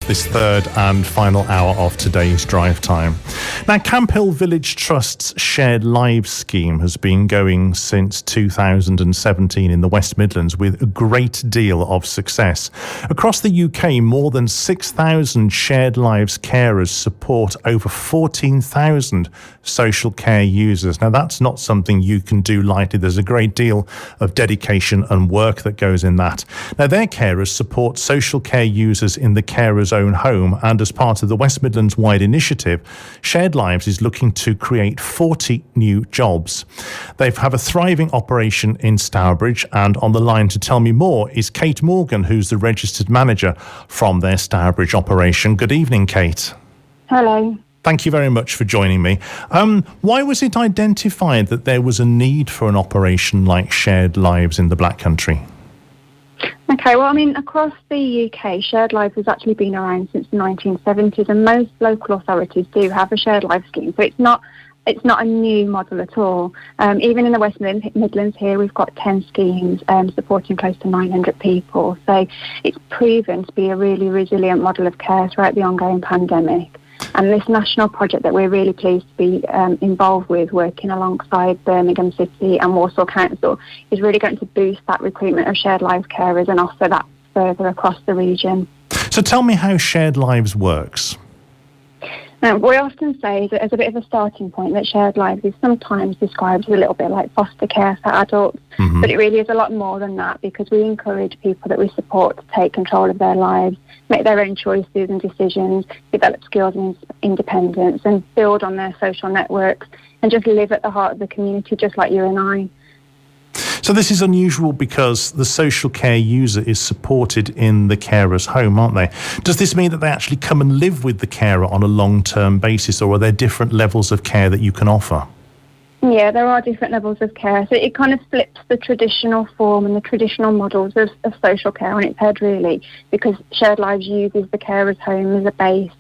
this third and final hour of today's Drive Time. Now, Camp Hill Village Trust's Shared Lives scheme has been going since 2017 in the West Midlands with a great deal of success. Across the UK, more than 6,000 Shared Lives carers support over 14,000 social care users. Now, that's not something you can do lightly. There's a great deal of dedication and work that goes in that. Now, their carers support social care users in the carer's own home, and as part of the West Midlands wide initiative, Shared Lives is looking to create 40 new jobs. They have a thriving operation in Stourbridge, and on the line to tell me more is Kate Morgan, who's the registered manager from their Stourbridge operation. Good evening, Kate. Hello. Thank you very much for joining me. Why was it identified that there was a need for an operation like Shared Lives in the Black Country? Okay, well, I mean, across the UK, Shared Lives has actually been around since the 1970s, and most local authorities do have a Shared Lives scheme, so it's not a new model at all. Even in the West Midlands here, we've got 10 schemes supporting close to 900 people, so it's proven to be a really resilient model of care throughout the ongoing pandemic. And this national project that we're really pleased to be involved with, working alongside Birmingham City and Walsall Council, is really going to boost that recruitment of Shared Lives carers and offer that further across the region. So tell me how Shared Lives works. We often say that as a bit of a starting point that Shared Lives is sometimes described as a little bit like foster care for adults, but it really is a lot more than that, because we encourage people that we support to take control of their lives, make their own choices and decisions, develop skills and independence, and build on their social networks, and just live at the heart of the community just like you and I. So this is unusual because the social care user is supported in the carer's home, aren't they? Does this mean that they actually come and live with the carer on a long-term basis, or are there different levels of care that you can offer? Yeah, there are different levels of care. So it kind of flips the traditional form and the traditional models of social care on its head, really, because Shared Lives uses the carer's home as a base.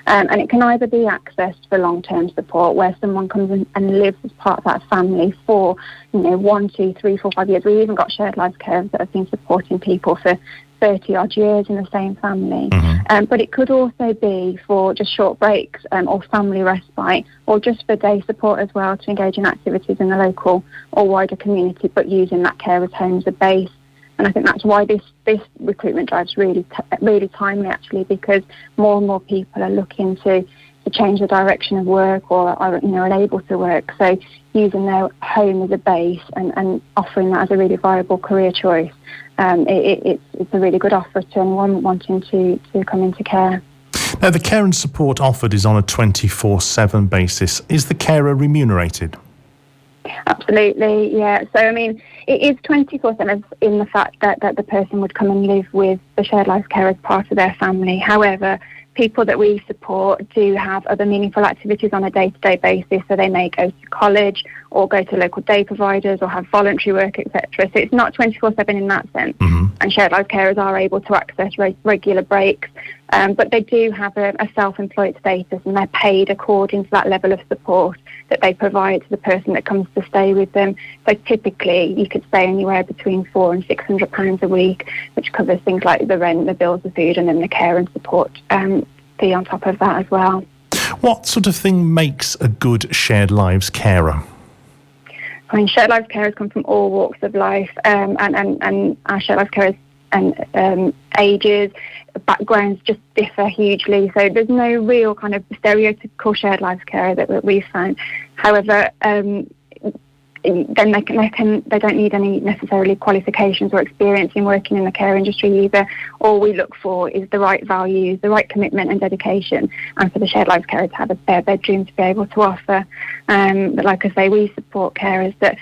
And it can either be accessed for long-term support, where someone comes in and lives as part of that family for, 1, 2, 3, 4, 5 years. We've even got Shared Lives carers that have been supporting people for 30-odd years in the same family. But it could also be for just short breaks or family respite, or just for day support as well, to engage in activities in the local or wider community, but using that carer's home as a base. And I think that's why this recruitment drive is really timely, actually, because more and more people are looking to change the direction of work, or are unable to work. So using their home as a base and offering that as a really viable career choice, it's a really good offer to anyone wanting to come into care. Now, the care and support offered is on a 24/7 basis. Is the carer remunerated? Absolutely, yeah. So, I mean, it is 24/7 in the fact that the person would come and live with the Shared Lives care as part of their family. However, people that we support do have other meaningful activities on a day-to-day basis, so they may go to college or go to local day providers or have voluntary work, etc. So it's not 24/7 in that sense. And Shared Lives carers are able to access regular breaks, but they do have a self-employed status, and they're paid according to that level of support that they provide to the person that comes to stay with them. So typically you could stay anywhere between £400 and £600 a week, which covers things like the rent, the bills, the food, and then the care and support fee on top of that as well. What sort of thing makes a good Shared Lives carer? I mean, Shared Lives carers come from all walks of life, and our Shared Lives carers and ages, backgrounds just differ hugely. So there's no real kind of stereotypical Shared Lives carer that we've found. However, then they don't need any necessarily qualifications or experience in working in the care industry either. All we look for is the right values, the right commitment and dedication, and for the Shared Lives carer to have a spare bedroom to be able to offer. But like I say, we support carers that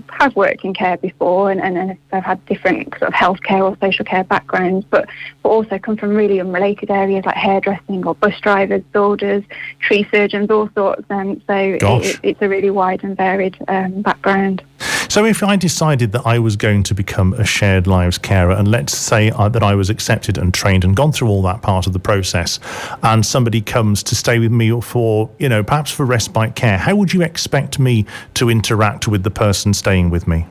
have worked in care before and have had different sort of healthcare or social care backgrounds, but also come from really unrelated areas like hairdressing or bus drivers, builders, tree surgeons, all sorts. So it's a really wide and varied background. So if I decided that I was going to become a Shared Lives carer, and let's say that I was accepted and trained and gone through all that part of the process, and somebody comes to stay with me for, perhaps for respite care, how would you expect me to interact with the person staying with me?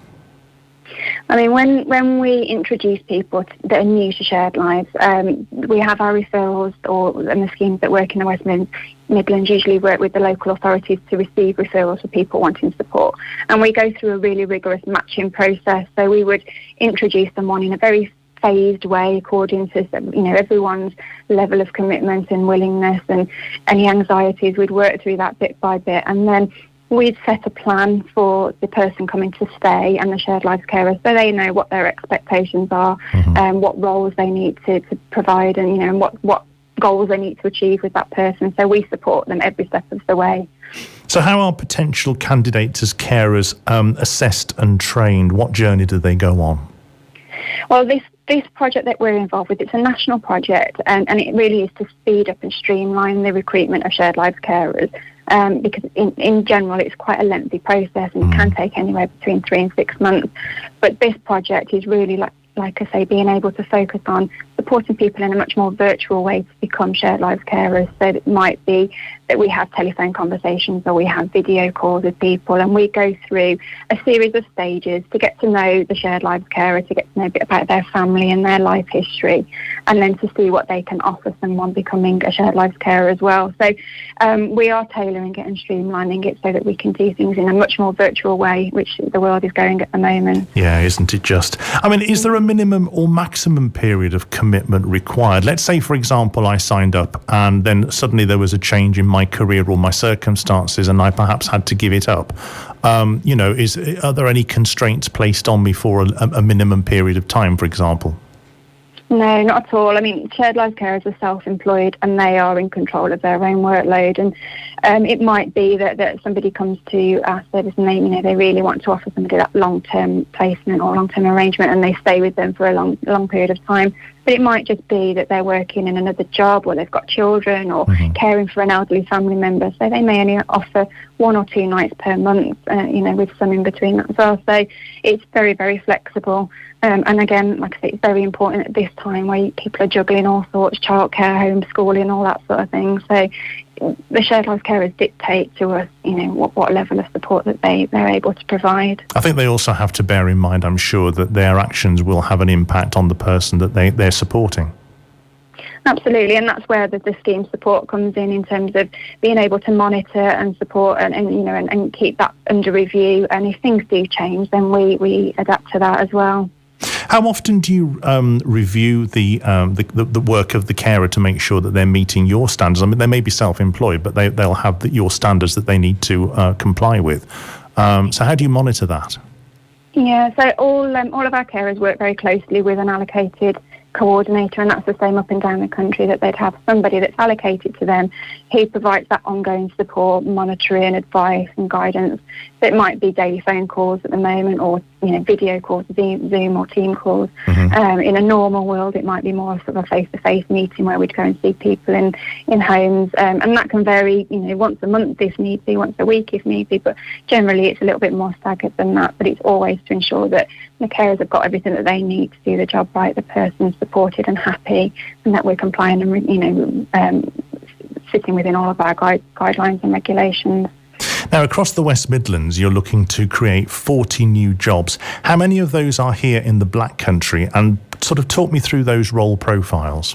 I mean, when we introduce people that are new to shared lives, we have our referrals and the schemes that work in the West Midlands usually work with the local authorities to receive referrals for people wanting support. And we go through a really rigorous matching process. So we would introduce someone in a very phased way according to everyone's level of commitment and willingness and any anxieties. We'd work through that bit by bit, and then we'd set a plan for the person coming to stay and the shared lives carer, so they know what their expectations are and what roles they need to provide, and what goals they need to achieve with that person. So we support them every step of the way. So how are potential candidates as carers assessed and trained? What journey do they go on? Well, this project that we're involved with, it's a national project, and it really is to speed up and streamline the recruitment of shared lives carers, because in general it's quite a lengthy process and it can take anywhere between 3 and 6 months. But this project is really, like I say, being able to focus on supporting people in a much more virtual way to become shared lives carers. So it might be that we have telephone conversations or we have video calls with people, and we go through a series of stages to get to know the shared lives carer, to get to know a bit about their family and their life history, and then to see what they can offer someone becoming a shared lives carer as well. So we are tailoring it and streamlining it so that we can do things in a much more virtual way, which the world is going at the moment. Yeah, isn't it just? I mean, is there a minimum or maximum period of commitment required? Let's say, for example, I signed up and then suddenly there was a change in my career or my circumstances and I perhaps had to give it up. Are there any constraints placed on me for a minimum period of time, for example? No, not at all. I mean, shared lives carers are self-employed and they are in control of their own workload. And it might be that somebody comes to our service and they really want to offer somebody that long-term placement or long-term arrangement, and they stay with them for a long period of time. But it might just be that they're working in another job, or they've got children, or caring for an elderly family member. So they may only offer 1 or 2 nights per month, with some in between that as well. So it's very, very flexible. And again, like I say, it's very important at this time where people are juggling all sorts, childcare, homeschooling, all that sort of thing. So the shared lives carers dictate to us, what level of support that they're able to provide. I think they also have to bear in mind, I'm sure, that their actions will have an impact on the person that they're supporting. Absolutely, and that's where the scheme support comes in terms of being able to monitor and support and keep that under review. And if things do change, then we adapt to that as well. How often do you review the work of the carer to make sure that they're meeting your standards? I mean, they may be self-employed, but they'll have your standards that they need to comply with. So how do you monitor that? Yeah, so all of our carers work very closely with an allocated coordinator, and that's the same up and down the country, that they'd have somebody that's allocated to them who provides that ongoing support, monitoring, advice and guidance. So it might be daily phone calls at the moment, or video calls, Zoom or team calls. In a normal world, it might be more sort of a face-to-face meeting where we'd go and see people in homes, and that can vary, once a month if need be, once a week if need be, but generally it's a little bit more staggered than that. But it's always to ensure that the carers have got everything that they need to do the job right, the person's supported and happy, and that we're complying and sitting within all of our guidelines and regulations. Now, across the West Midlands, you're looking to create 40 new jobs. How many of those are here in the Black Country? And sort of talk me through those role profiles.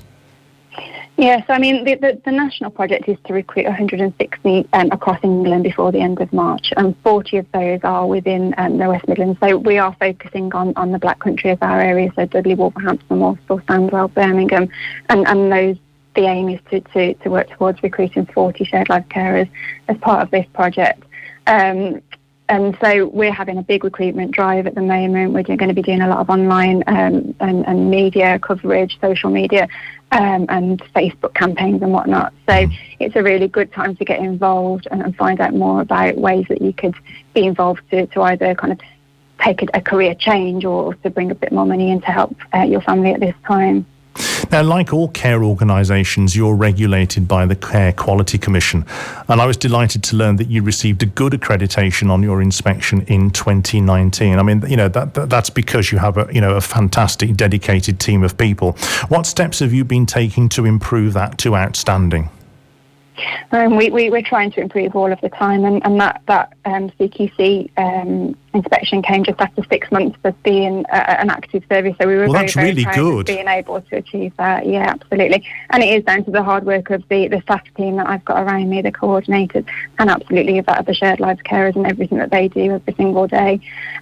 Yes, I mean, the national project is to recruit 160 across England before the end of March, and 40 of those are within the West Midlands. So we are focusing on the Black Country as our area, so Dudley, Wolverhampton, Walsall, Sandwell, Birmingham, and those. The aim is to work towards recruiting 40 shared lives carers as part of this project. And so we're having a big recruitment drive at the moment. We're going to be doing a lot of online and media coverage, social media, and Facebook campaigns and whatnot. So it's a really good time to get involved and find out more about ways that you could be involved to either kind of take a career change or to bring a bit more money in to help your family at this time. Now, like all care organisations, you're regulated by the Care Quality Commission, and I was delighted to learn that you received a good accreditation on your inspection in 2019. I mean, that's because you have a fantastic, dedicated team of people. What steps have you been taking to improve that to outstanding? We're trying to improve all of the time, and that CQC inspection came just after 6 months of being an active service. So we were very really proud good. of being able to achieve that. Yeah, absolutely. And it is down to the hard work of the staff team that I've got around me, the coordinators, and absolutely that of the shared lives carers and everything that they do every single day.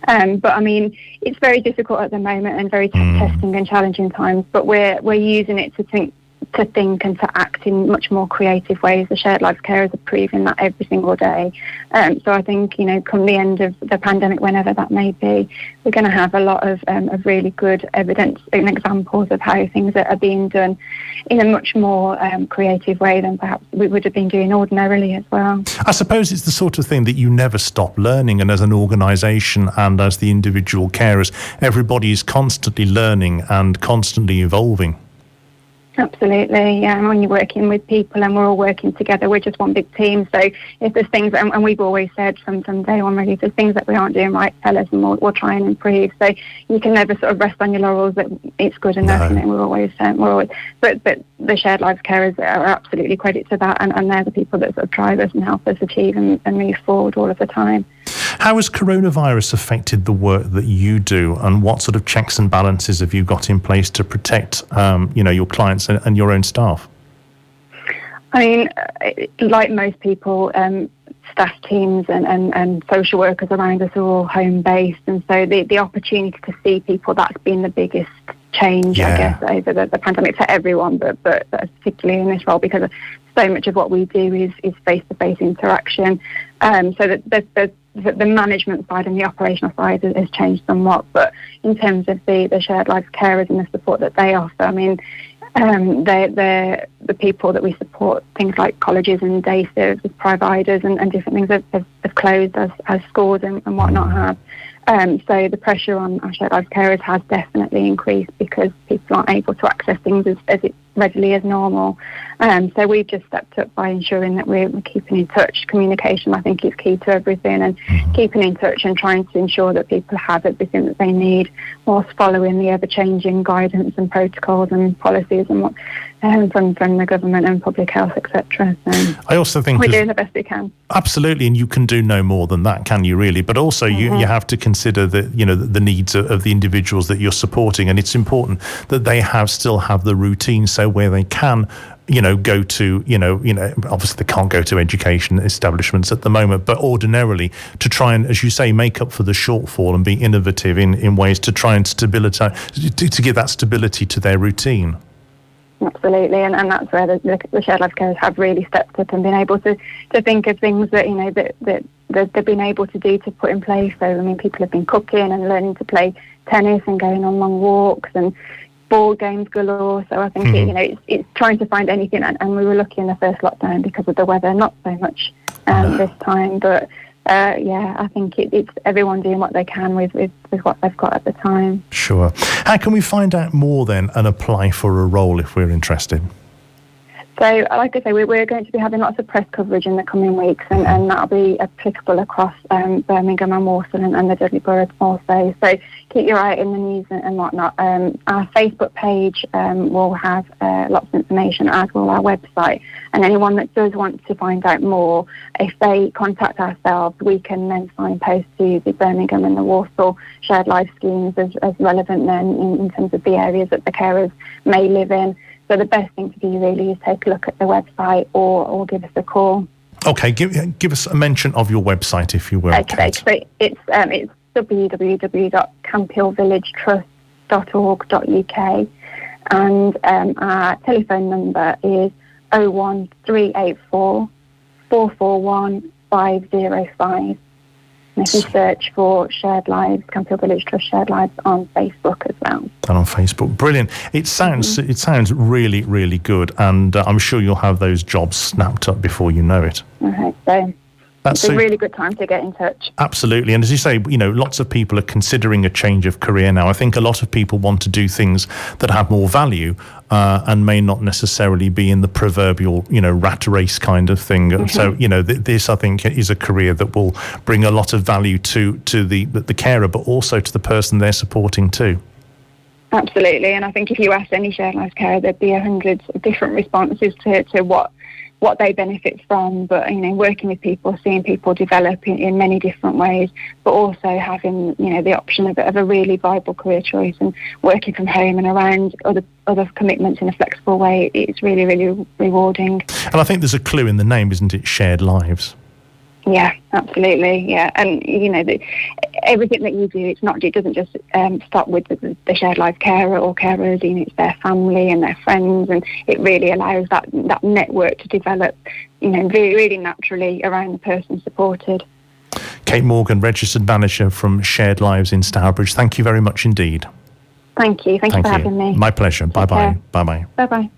But I mean, it's very difficult at the moment and very testing and challenging times. But we're using it to think and to act in much more creative ways. The shared lives carers are proving that every single day. So I think, come the end of the pandemic, whenever that may be, we're going to have a lot of really good evidence and examples of how things are being done in a much more creative way than perhaps we would have been doing ordinarily as well. I suppose it's the sort of thing that you never stop learning, and as an organisation and as the individual carers, everybody is constantly learning and constantly evolving. Absolutely, yeah. And when you're working with people and we're all working together, we're just one big team. So if there's things, and we've always said from day one, really, if there's things that we aren't doing right, tell us and we'll try and improve. So you can never sort of rest on your laurels that it's good enough, and we're always, but the shared lives carers are absolutely credit to that, and they're the people that sort of drive us and help us achieve and move forward all of the time. How has coronavirus affected the work that you do, and what sort of checks and balances have you got in place to protect, your clients and your own staff? I mean, like most people, staff teams and social workers around us are all home-based, and so the opportunity to see people, that's been the biggest change, I guess, over the pandemic for everyone, but particularly in this role, because so much of what we do is face-to-face interaction. So that the management side and the operational side has changed somewhat, but in terms of the shared lives carers and the support that they offer, I mean, they're the people that we support, things like colleges and day services providers and different things have closed as schools and whatnot have. So the pressure on our shared lives carers has definitely increased because people aren't able to access things as readily as normal. So we've just stepped up by ensuring that we're keeping in touch. Communication, I think, is key to everything, and keeping in touch and trying to ensure that people have everything that they need whilst following the ever-changing guidance and protocols and policies and what from the government and public health, etc. So I also think we're doing the best we can. Absolutely, and you can do no more than that, can you, really? But also you have to consider the needs of the individuals that you're supporting, and it's important that they still have the routine, so where they can go to, obviously they can't go to education establishments at the moment, but ordinarily to try and, as you say, make up for the shortfall and be innovative in ways to try and to give that stability to their routine. Absolutely, and that's where the shared lives carers have really stepped up and been able to think of things that that they've been able to do to put in place. So I mean, people have been cooking and learning to play tennis and going on long walks and board games galore. So I think it's trying to find anything, and we were lucky in the first lockdown because of the weather, not so much this time, but I think it's everyone doing what they can with what they've got at the time. Sure. How can we find out more then and apply for a role if we're interested? So, like I say, we're going to be having lots of press coverage in the coming weeks, and that'll be applicable across Birmingham and Walsall and the Dudley borough also. So keep your eye out in the news and whatnot. Our Facebook page will have lots of information, as will our website. And anyone that does want to find out more, if they contact ourselves, we can then signpost to the Birmingham and the Walsall shared life schemes as relevant then in terms of the areas that the carers may live in. So the best thing to do really is take a look at the website or give us a call. Okay, give us a mention of your website, if you will. Okay, so it's www.campbellvillagetrust.org.uk, and our telephone number is 01384 441 505. And if you search for Shared Lives, Campbell Village Trust Shared Lives on Facebook as well. And on Facebook. Brilliant. It sounds really, really good. And I'm sure you'll have those jobs snapped up before you know it. Okay, so it's a really good time to get in touch. Absolutely. And as you say, lots of people are considering a change of career now. I think a lot of people want to do things that have more value and may not necessarily be in the proverbial, rat race kind of thing. So, this, I think, is a career that will bring a lot of value to the carer, but also to the person they're supporting too. Absolutely. And I think if you asked any shared lives carer, there'd be 100 different responses to what what they benefit from, but working with people, seeing people develop in many different ways, but also having the option of a really viable career choice and working from home and around other commitments in a flexible way. It's really, really rewarding. And I think there's a clue in the name, isn't it? Shared lives. Yeah, absolutely. Yeah, and everything that you do, it doesn't just stop with the shared life carer or carers. It's their family and their friends, and it really allows that network to develop, really, really naturally around the person supported. Kate Morgan, registered manager from Shared Lives in Stourbridge. Thank you very much indeed. Thank you. Thank you for having me. My pleasure. Bye bye. Bye bye. Bye bye.